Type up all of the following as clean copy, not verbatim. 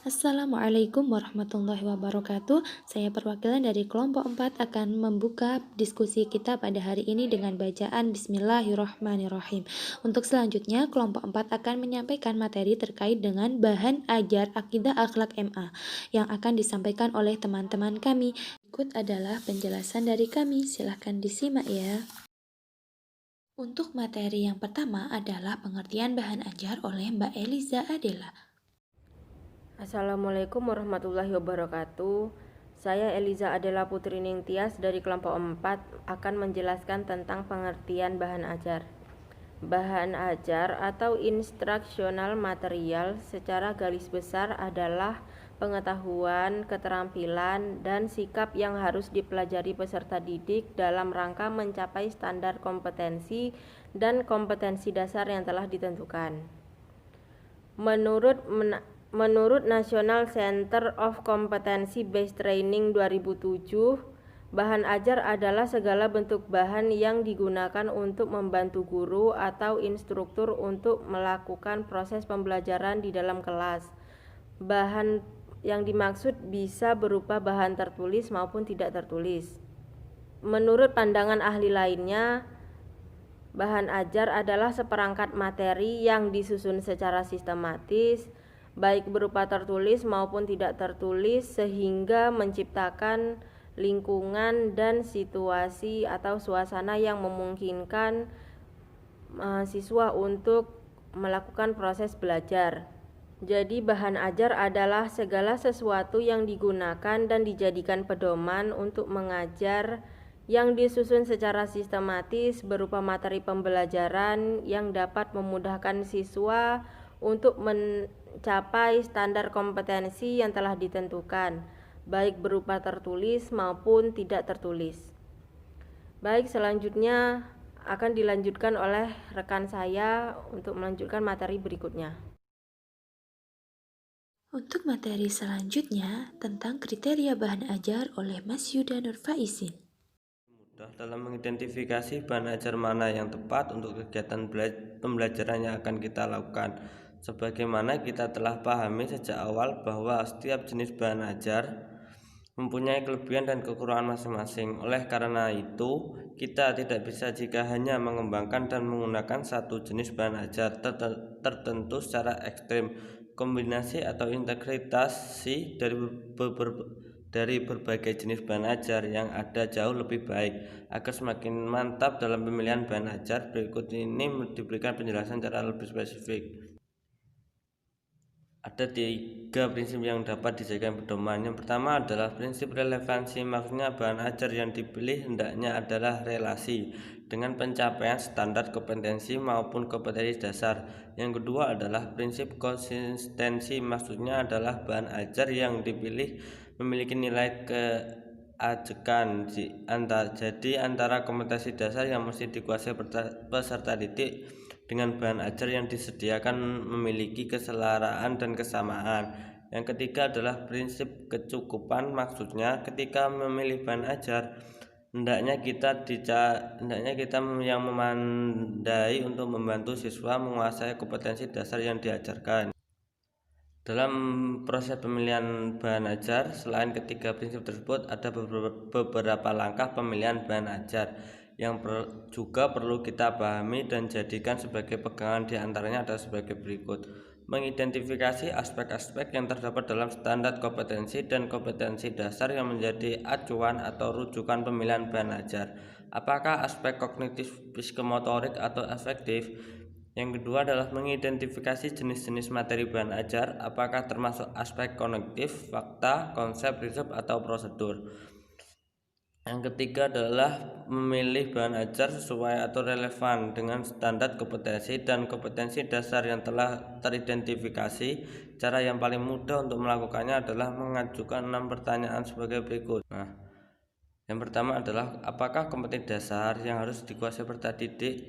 Assalamualaikum warahmatullahi wabarakatuh. Saya perwakilan dari kelompok 4 akan membuka diskusi kita pada hari ini dengan bacaan Bismillahirrahmanirrahim. Untuk selanjutnya, kelompok 4 akan menyampaikan materi terkait dengan bahan ajar akidah akhlak MA yang akan disampaikan oleh teman-teman kami. Berikut adalah penjelasan dari kami. Silahkan disimak ya. Untuk materi yang pertama adalah pengertian bahan ajar oleh Mbak Eliza Adela. Assalamualaikum warahmatullahi wabarakatuh. Saya Eliza Adela Putri Ningtyas dari kelompok 4 akan menjelaskan tentang pengertian bahan ajar. Bahan ajar atau instructional material secara garis besar adalah pengetahuan, keterampilan, dan sikap yang harus dipelajari peserta didik dalam rangka mencapai standar kompetensi dan kompetensi dasar yang telah ditentukan. Menurut National Center of Competency Based Training 2007, bahan ajar adalah segala bentuk bahan yang digunakan untuk membantu guru atau instruktur untuk melakukan proses pembelajaran di dalam kelas. Bahan yang dimaksud bisa berupa bahan tertulis maupun tidak tertulis. Menurut pandangan ahli lainnya, bahan ajar adalah seperangkat materi yang disusun secara sistematis, baik berupa tertulis maupun tidak tertulis, sehingga menciptakan lingkungan dan situasi atau suasana yang memungkinkan siswa untuk melakukan proses belajar. Jadi bahan ajar adalah segala sesuatu yang digunakan dan dijadikan pedoman untuk mengajar yang disusun secara sistematis berupa materi pembelajaran yang dapat memudahkan siswa untuk mencapai standar kompetensi yang telah ditentukan, baik berupa tertulis maupun tidak tertulis. Baik, selanjutnya akan dilanjutkan oleh rekan saya untuk melanjutkan materi berikutnya. Untuk materi selanjutnya tentang kriteria bahan ajar oleh Mas Yuda Nurfaizin. Mudah dalam mengidentifikasi bahan ajar mana yang tepat untuk kegiatan pembelajaran yang akan kita lakukan. Sebagaimana kita telah pahami sejak awal bahwa setiap jenis bahan ajar mempunyai kelebihan dan kekurangan masing-masing. Oleh karena itu, kita tidak bisa jika hanya mengembangkan dan menggunakan satu jenis bahan ajar tertentu secara ekstrim. Kombinasi atau integrasi dari berbagai jenis bahan ajar yang ada jauh lebih baik. Agar semakin mantap dalam pemilihan bahan ajar, berikut ini diberikan penjelasan secara lebih spesifik. Ada 3 prinsip yang dapat dijadikan pedoman. Yang pertama adalah prinsip relevansi, maksudnya bahan ajar yang dipilih hendaknya adalah relasi dengan pencapaian standar kompetensi maupun kompetensi dasar. Yang kedua adalah prinsip konsistensi, maksudnya adalah bahan ajar yang dipilih memiliki nilai keajekan. Jadi antara kompetensi dasar yang mesti dikuasai peserta didik dengan bahan ajar yang disediakan memiliki keselaraan dan kesamaan. Yang ketiga adalah prinsip kecukupan, maksudnya ketika memilih bahan ajar hendaknya kita yang memandai untuk membantu siswa menguasai kompetensi dasar yang diajarkan. Dalam proses pemilihan bahan ajar, selain ketiga prinsip tersebut, ada beberapa langkah pemilihan bahan ajar yang juga perlu kita pahami dan jadikan sebagai pegangan. Di antaranya adalah sebagai berikut: mengidentifikasi aspek-aspek yang terdapat dalam standar kompetensi dan kompetensi dasar yang menjadi acuan atau rujukan pemilihan bahan ajar. Apakah aspek kognitif, psikomotorik, atau afektif? Yang kedua adalah mengidentifikasi jenis-jenis materi bahan ajar, apakah termasuk aspek kognitif, fakta, konsep, prinsip, atau prosedur. Yang ketiga adalah memilih bahan ajar sesuai atau relevan dengan standar kompetensi dan kompetensi dasar yang telah teridentifikasi. Cara yang paling mudah untuk melakukannya adalah mengajukan 6 pertanyaan sebagai berikut. Yang pertama adalah apakah kompetensi dasar yang harus dikuasai peserta didik?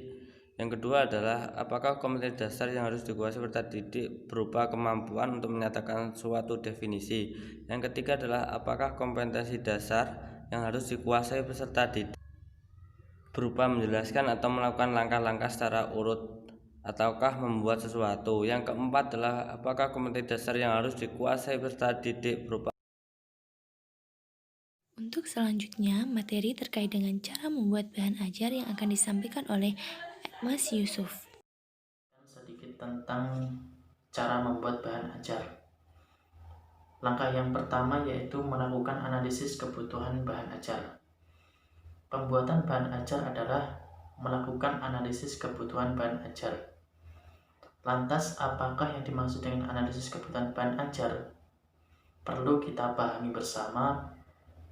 Yang kedua adalah apakah kompetensi dasar yang harus dikuasai peserta didik berupa kemampuan untuk menyatakan suatu definisi? Yang ketiga adalah apakah kompetensi dasar yang harus dikuasai peserta didik berupa menjelaskan atau melakukan langkah-langkah secara urut ataukah membuat sesuatu. Yang keempat adalah apakah kompetensi dasar yang harus dikuasai peserta didik berupa. Untuk selanjutnya, materi terkait dengan cara membuat bahan ajar yang akan disampaikan oleh Mas Yusuf. Sedikit tentang cara membuat bahan ajar. Langkah yang pertama yaitu melakukan analisis kebutuhan bahan ajar. Pembuatan bahan ajar adalah melakukan analisis kebutuhan bahan ajar. Lantas, apakah yang dimaksud dengan analisis kebutuhan bahan ajar? Perlu kita pahami bersama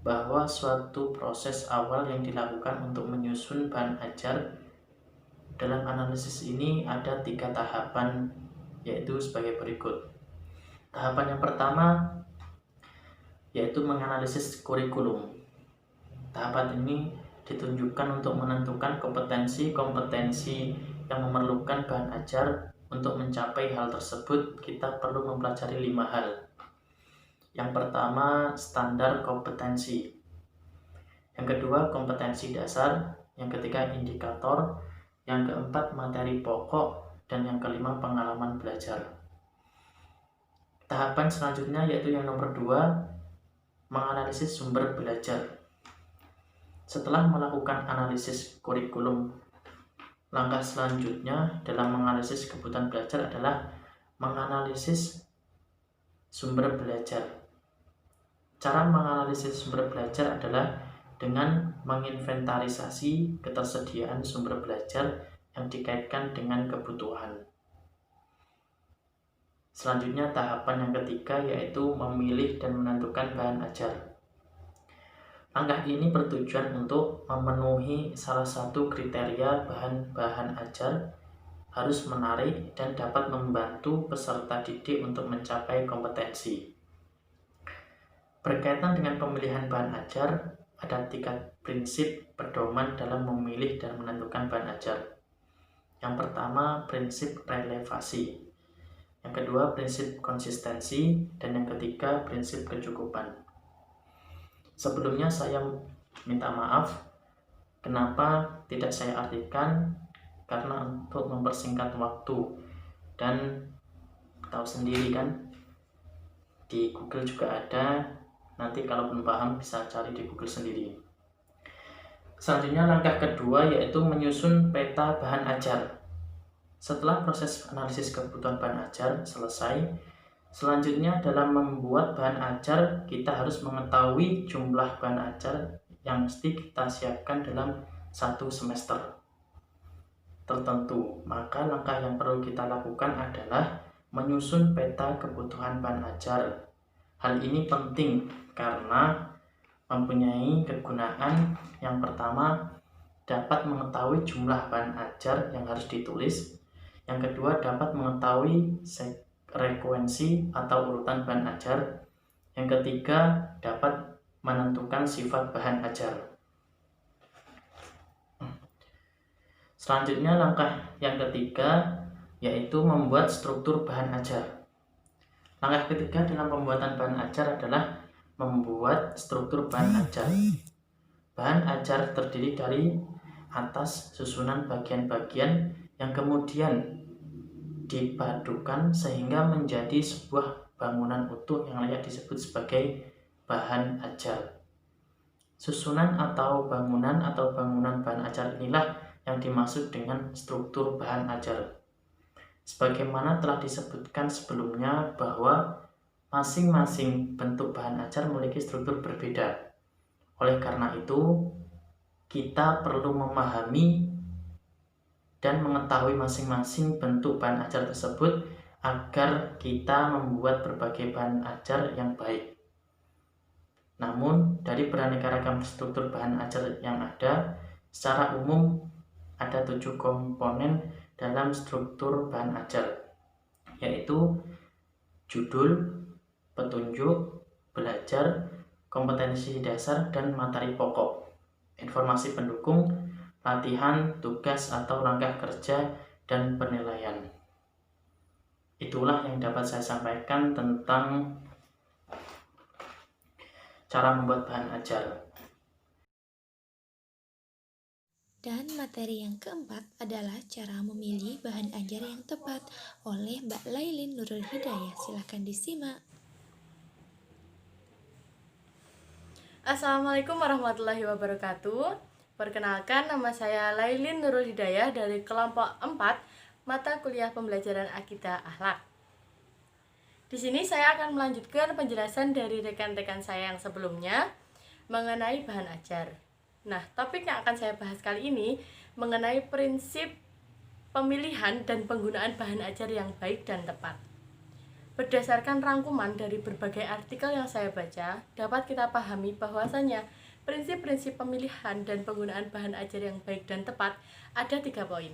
bahwa suatu proses awal yang dilakukan untuk menyusun bahan ajar. Dalam analisis ini ada 3 tahapan, yaitu sebagai berikut. Tahapan yang pertama yaitu menganalisis kurikulum. Tahapan ini ditunjukkan untuk menentukan kompetensi-kompetensi yang memerlukan bahan ajar. Untuk mencapai hal tersebut, kita perlu mempelajari 5 hal. Yang pertama, standar kompetensi. Yang kedua, kompetensi dasar. Yang ketiga, indikator. Yang keempat, materi pokok. Dan yang kelima, pengalaman belajar. Tahapan selanjutnya yaitu yang nomor 2, menganalisis sumber belajar. Setelah melakukan analisis kurikulum, langkah selanjutnya dalam menganalisis kebutuhan belajar adalah menganalisis sumber belajar. Cara menganalisis sumber belajar adalah dengan menginventarisasi ketersediaan sumber belajar yang dikaitkan dengan kebutuhan. Selanjutnya tahapan yang ketiga yaitu memilih dan menentukan bahan ajar. Langkah ini bertujuan untuk memenuhi salah satu kriteria bahan ajar, harus menarik dan dapat membantu peserta didik untuk mencapai kompetensi. Berkaitan dengan pemilihan bahan ajar, ada 3 prinsip pedoman dalam memilih dan menentukan bahan ajar. Yang pertama, prinsip relevasi. Yang kedua, prinsip konsistensi. Dan yang ketiga, prinsip kecukupan. Sebelumnya saya minta maaf kenapa tidak saya artikan, karena untuk mempersingkat waktu. Dan tahu sendiri kan, di Google juga ada. Nanti kalau belum paham bisa cari di Google sendiri. Selanjutnya langkah kedua yaitu menyusun peta bahan ajar. Setelah proses analisis kebutuhan bahan ajar selesai, selanjutnya dalam membuat bahan ajar kita harus mengetahui jumlah bahan ajar yang mesti kita siapkan dalam 1 semester tertentu. Maka langkah yang perlu kita lakukan adalah menyusun peta kebutuhan bahan ajar. Hal ini penting karena mempunyai kegunaan. Yang pertama, dapat mengetahui jumlah bahan ajar yang harus ditulis. Yang kedua, dapat mengetahui sekuensi atau urutan bahan ajar. Yang ketiga, dapat menentukan sifat bahan ajar. Selanjutnya langkah yang ketiga yaitu membuat struktur bahan ajar. Langkah ketiga dalam pembuatan bahan ajar adalah membuat struktur bahan ajar. Bahan ajar terdiri dari atas susunan bagian-bagian yang kemudian dipadukan sehingga menjadi sebuah bangunan utuh yang layak disebut sebagai bahan ajar. Susunan atau bangunan bahan ajar inilah yang dimaksud dengan struktur bahan ajar. Sebagaimana telah disebutkan sebelumnya bahwa masing-masing bentuk bahan ajar memiliki struktur berbeda. Oleh karena itu, kita perlu memahami dan mengetahui masing-masing bentuk bahan ajar tersebut agar kita membuat berbagai bahan ajar yang baik. Namun, dari beraneka ragam struktur bahan ajar yang ada, secara umum ada 7 komponen dalam struktur bahan ajar, yaitu judul, petunjuk, belajar, kompetensi dasar, dan materi pokok, informasi pendukung, latihan, tugas atau langkah kerja, dan penilaian. Itulah yang dapat saya sampaikan tentang cara membuat bahan ajar. Dan materi yang keempat adalah cara memilih bahan ajar yang tepat oleh Mbak Lailin Nurul Hidayah. Silahkan disimak. Assalamualaikum warahmatullahi wabarakatuh. Perkenalkan, nama saya Lailin Nurul Hidayah dari kelompok 4 mata kuliah pembelajaran Akidah Akhlak. Di sini saya akan melanjutkan penjelasan dari rekan-rekan saya yang sebelumnya mengenai bahan ajar. Nah, topik yang akan saya bahas kali ini mengenai prinsip pemilihan dan penggunaan bahan ajar yang baik dan tepat. Berdasarkan rangkuman dari berbagai artikel yang saya baca, dapat kita pahami bahwasanya prinsip-prinsip pemilihan dan penggunaan bahan ajar yang baik dan tepat ada 3 poin.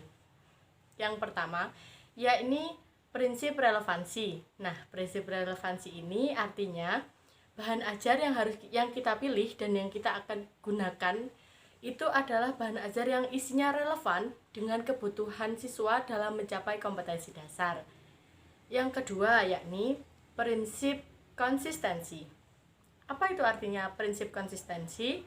Yang pertama, yakni prinsip relevansi. Nah, prinsip relevansi ini artinya bahan ajar yang kita pilih dan yang kita akan gunakan itu adalah bahan ajar yang isinya relevan dengan kebutuhan siswa dalam mencapai kompetensi dasar. Yang kedua, yakni prinsip konsistensi. Apa itu artinya prinsip konsistensi?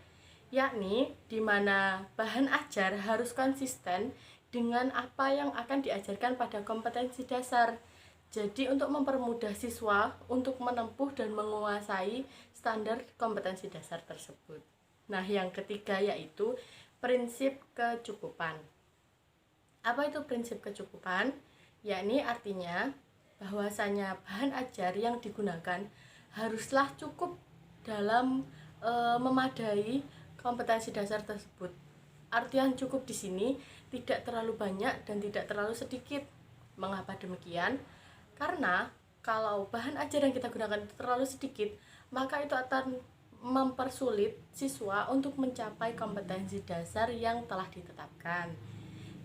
Yakni di mana bahan ajar harus konsisten dengan apa yang akan diajarkan pada kompetensi dasar. Jadi untuk mempermudah siswa untuk menempuh dan menguasai standar kompetensi dasar tersebut. Nah, yang ketiga yaitu prinsip kecukupan. Apa itu prinsip kecukupan? Yakni artinya bahwasanya bahan ajar yang digunakan haruslah cukup dalam memadai kompetensi dasar tersebut. Artian cukup di sini tidak terlalu banyak dan tidak terlalu sedikit. Mengapa demikian? Karena kalau bahan ajar yang kita gunakan itu terlalu sedikit, maka itu akan mempersulit siswa untuk mencapai kompetensi dasar yang telah ditetapkan.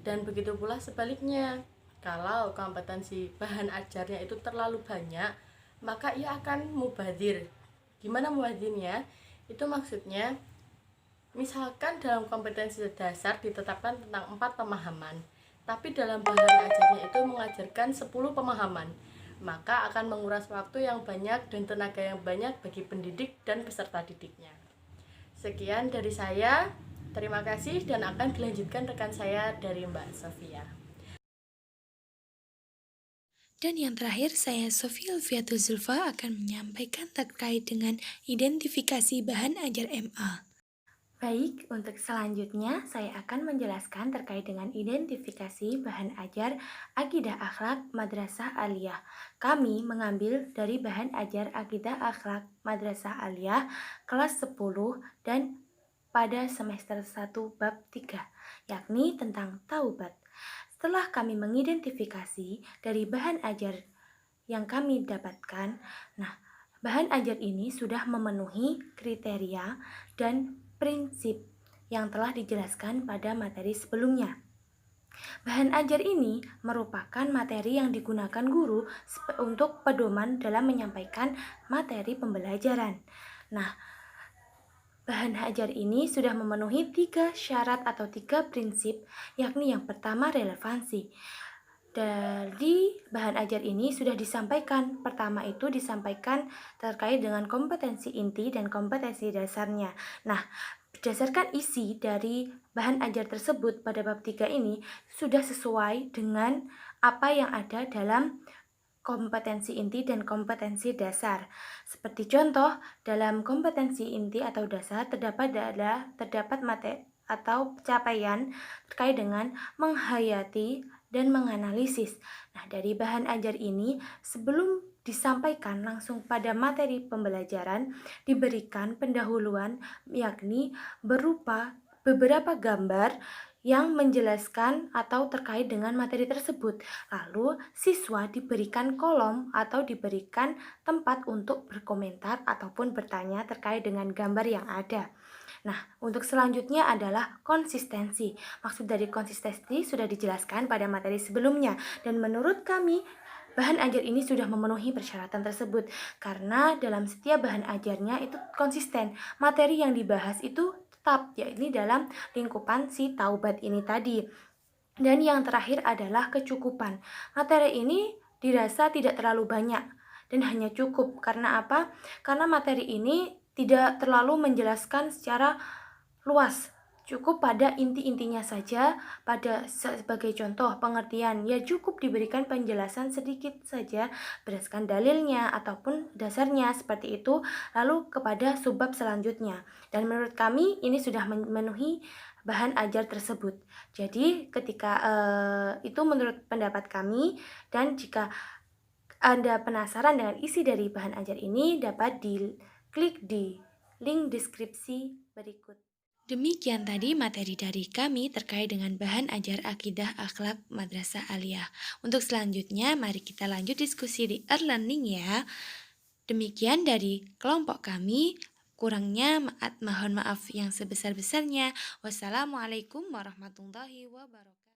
Dan begitu pula sebaliknya, kalau kompetensi bahan ajarnya itu terlalu banyak, maka ia akan mubazir. Gimana mubadirnya? Itu maksudnya, misalkan dalam kompetensi dasar ditetapkan tentang 4 pemahaman, tapi dalam bahan ajarnya itu mengajarkan 10 pemahaman, maka akan menguras waktu yang banyak dan tenaga yang banyak bagi pendidik dan peserta didiknya. Sekian dari saya, terima kasih dan akan dilanjutkan rekan saya dari Mbak Sofia. Dan yang terakhir, saya Sofia Alfiatul Zulfa akan menyampaikan terkait dengan identifikasi bahan ajar MA. Baik, untuk selanjutnya saya akan menjelaskan terkait dengan identifikasi bahan ajar Akidah Akhlak Madrasah Aliyah. Kami mengambil dari bahan ajar Akidah Akhlak Madrasah Aliyah kelas 10 dan pada semester 1 bab 3, yakni tentang taubat. Setelah kami mengidentifikasi dari bahan ajar yang kami dapatkan, bahan ajar ini sudah memenuhi kriteria dan prinsip yang telah dijelaskan pada materi sebelumnya. Bahan ajar ini merupakan materi yang digunakan guru untuk pedoman dalam menyampaikan materi pembelajaran. Bahan ajar ini sudah memenuhi 3 syarat atau 3 prinsip, yakni yang pertama relevansi. Dari bahan ajar ini sudah disampaikan, pertama itu disampaikan terkait dengan kompetensi inti dan kompetensi dasarnya. Berdasarkan isi dari bahan ajar tersebut pada bab 3 ini sudah sesuai dengan apa yang ada dalam kompetensi inti dan kompetensi dasar. Seperti contoh, dalam kompetensi inti atau dasar terdapat materi atau capaian terkait dengan menghayati dan menganalisis. Dari bahan ajar ini sebelum disampaikan langsung pada materi pembelajaran diberikan pendahuluan, yakni berupa beberapa gambar yang menjelaskan atau terkait dengan materi tersebut. Lalu siswa diberikan kolom atau diberikan tempat untuk berkomentar ataupun bertanya terkait dengan gambar yang ada. Untuk selanjutnya adalah konsistensi. Maksud dari konsistensi sudah dijelaskan pada materi sebelumnya, dan menurut kami bahan ajar ini sudah memenuhi persyaratan tersebut karena dalam setiap bahan ajarnya itu konsisten. Materi yang dibahas itu tetap, yakni dalam lingkupan si taubat ini tadi. Dan yang terakhir adalah kecukupan. Materi ini dirasa tidak terlalu banyak dan hanya cukup. Karena apa? Karena materi ini tidak terlalu menjelaskan secara luas, Cukup pada inti-intinya saja, pada sebagai contoh pengertian, ya cukup diberikan penjelasan sedikit saja berdasarkan dalilnya ataupun dasarnya seperti itu, lalu kepada subbab selanjutnya. Dan menurut kami ini sudah memenuhi bahan ajar tersebut. Jadi ketika itu menurut pendapat kami, dan jika Anda penasaran dengan isi dari bahan ajar ini, dapat diklik di link deskripsi berikut. Demikian tadi materi dari kami terkait dengan bahan ajar akidah akhlak Madrasah Aliyah. Untuk selanjutnya, mari kita lanjut diskusi di e-learning ya. Demikian dari kelompok kami. Kurangnya mohon maaf yang sebesar-besarnya. Wassalamualaikum warahmatullahi wabarakatuh.